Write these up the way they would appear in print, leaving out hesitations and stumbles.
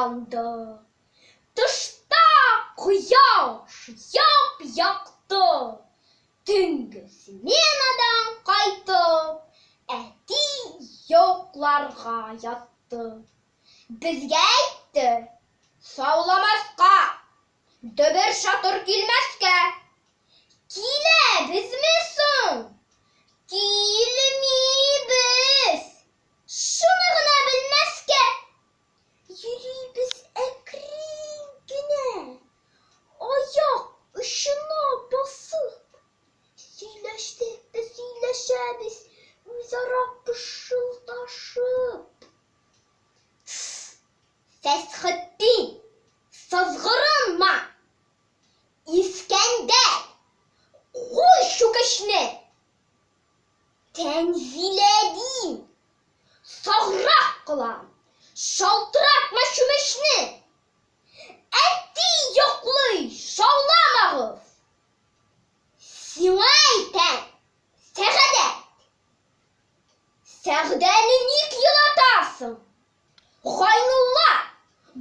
uyandı. Dışta quyosh yop yoqdi. Tungi smenadan qaytib, eti yo'qlarga yotdi. Bizga aytdi, sog'lamasqa, dubir shotir kelmasga. Kelabizmisun? Kelmaymiz. Shunigina bilmasga. Yuriymiz akringina. Oyoq ishini bosib. Siylashdik-da siylashamiz. O'zaro pishildashib. Sesxiddin, sizg'irinma. Iskandar, qo'y shu kishni. Tanziladin, sog'roq qilam. Sholtiratma shumishni. Ati yo'qli, shovlamag'iz. Simaytan, Sag'dat. Sag'dani nik yilatasin. G'oynulla,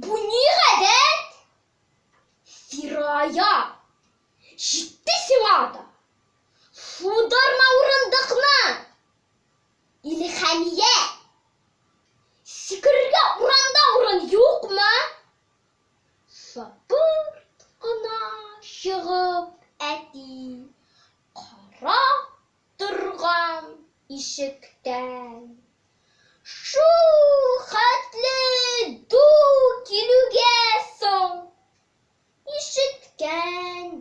bu ne g'adat? Siroya, jitti simada. Fudarma o'rindiqni. Ilhamiya, sikirga uranda o'rin yo'qmi? Sabirgina yig'ib ati qarab turgan eshikdan. Shu xatli du keluga so'ng eshitgan.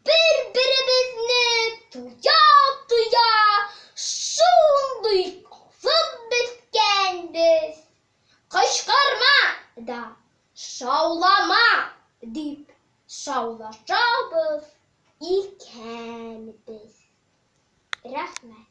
Bir-birimizni tuya shunday qozib bitganmiz. Qishqirma da shovlama deb shovlashamiz ekan biz. Rahmat.